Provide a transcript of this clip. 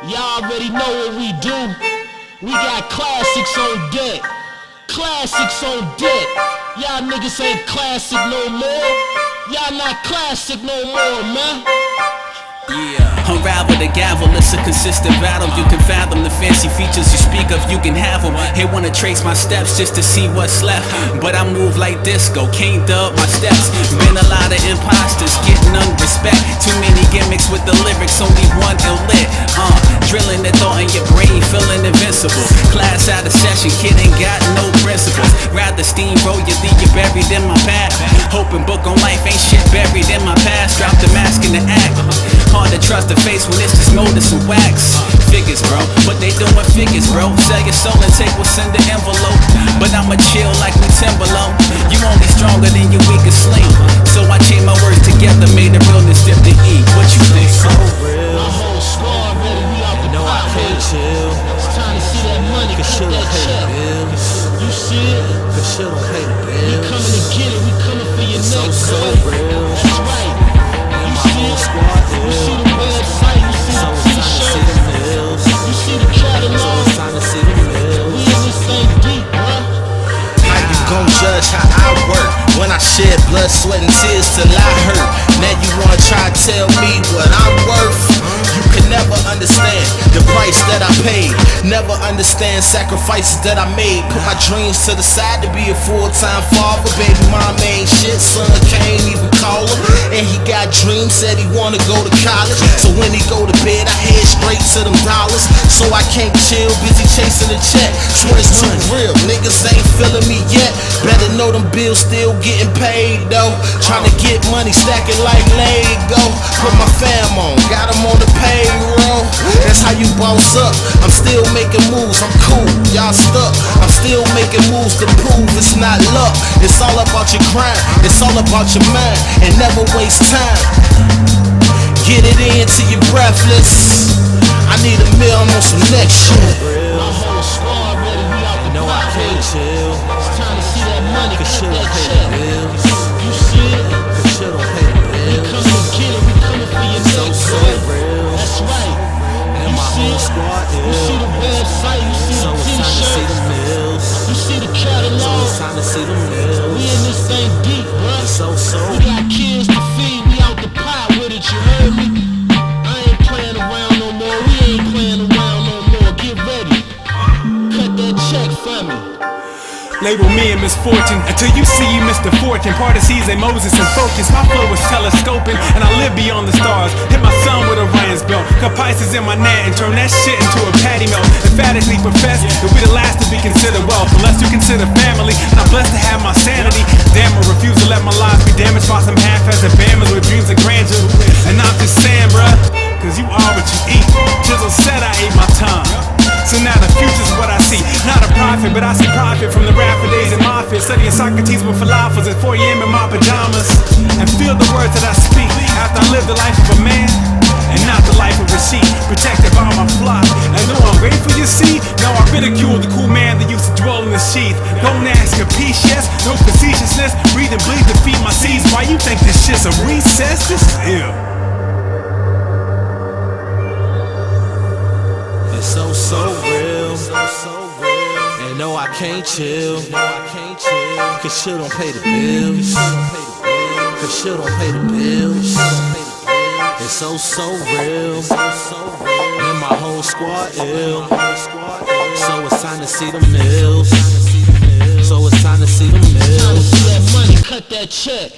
Y'all already know what we do. We got classics on deck. Classics on deck. Y'all niggas ain't classic no more. Y'all not classic no more, man. Yeah. Unravel the gavel, it's a consistent battle. You can fathom the fancy features you speak of, you can have them. They wanna trace my steps just to see what's left, but I move like disco, can't dub my steps. Been a lot of imposters, get none respect. Too many gimmicks with the lyrics, only one ill lit. Drilling the thought in your brain, feeling invincible. Class out of session, kid ain't got no principles. Rather steamroll you, leave you buried in my path. Hoping book on life ain't shit buried in my past. Drop the mask in the act. Hard to trust the face when it's just molded some wax. Figures, bro, but they doing figures, bro. Sell your soul and take what's in the envelope. But I'ma chill like we Timberlow. You only stronger than your weakest link. So I chain my words together, made the realness dip to eat. What you think? So real. My whole squad ready, we out the No, I can't chill. It's time to see that money, Cause cut shit don't that pay the check. bills. You see it? Cause shit don't pay the We bills. coming to get it, we coming for your So, neck, so boy. real. That's right. And You my see whole it? squad You see ill. the website, you see So the it's time to see t-shirt, the mills. you see the So catalog. it's time to see the We mills. in this thing deep, bruh. How you gon' judge how I work when I shed blood, sweat, and tears till I hurt? Now you wanna try to tell me what I'm worth? You can never understand the price that I paid. Never understand sacrifices that I made. Put my dreams to the side to be a full-time father. Baby mom ain't shit, son can't even call him. And he got dreams, said he wanna go to college. So when he go to bed, I head straight to them dollars. So I can't chill, busy chasing the check. Swear it's too real, niggas ain't feeling me yet. Better know them bills still getting paid though. Tryna get money, stacking like Lego. Put my fam on, got them on the payroll. That's how you boss up. I'm still making moves, I'm cool, y'all stuck. I'm still making moves to prove it's not luck. It's all about your grind, it's all about your mind, and never waste time. Get it in till you're breathless. I need a meal, I'm on some next shit. My whole squad ready, we out the No, I can't chill. It's time to see that money, Cause cut shit that don't pay the check. bills. You see it? Cause shit don't pay the We bills. coming to get it, we coming for your So, neck, so boy. real. That's right. And You my see whole it? squad You see ill. the website, you see So the it's time to see the t-shirts, mills. you see the So catalog. it's time to see the We mills. in this thing deep, bruh. So, We got kids to feed, we out the pot with it, you heard me? I ain't playing around no more, we ain't playing around no more. Get ready, cut that check for me. Label me in misfortune until you see you missed the fortune. Part of season Moses and focus. My flow is telescoping and I live beyond the stars. Hit my son with a Ryan's belt. Cut Pisces in my net and turn that shit into a patty melt. Emphatically profess that we the last to be considered wealth, unless you consider family. And I'm blessed to have my sanity. Damn, I refuse to let my lives be damaged by some half-assed bammers with dreams of grandeur. And I'm just saying, bruh, cause you are what you eat. Jizzle said I ate my time. So now the future's what I see. Not a prophet, but I see profit from the rapper days in my fit. Studying Socrates with falafels at 4 a.m. in my pajamas. And feel the words that I speak after I live the life of a man and not the life of a sheep. Protected by my flock. And though I'm grateful you see, now I ridicule the cool man that used to dwell in the sheath. Don't ask a piece, yes, no facetiousness. Breathe and bleed to feed my seeds. Why you think this shit's a recess? This is ill. It's so real. And no, I can't chill. Cause shit don't pay the bills. Cause shit don't pay the bills. It's so real. And my whole squad ill. So it's time to see the mills. So it's time to see the Time to mills. see that money, cut that check.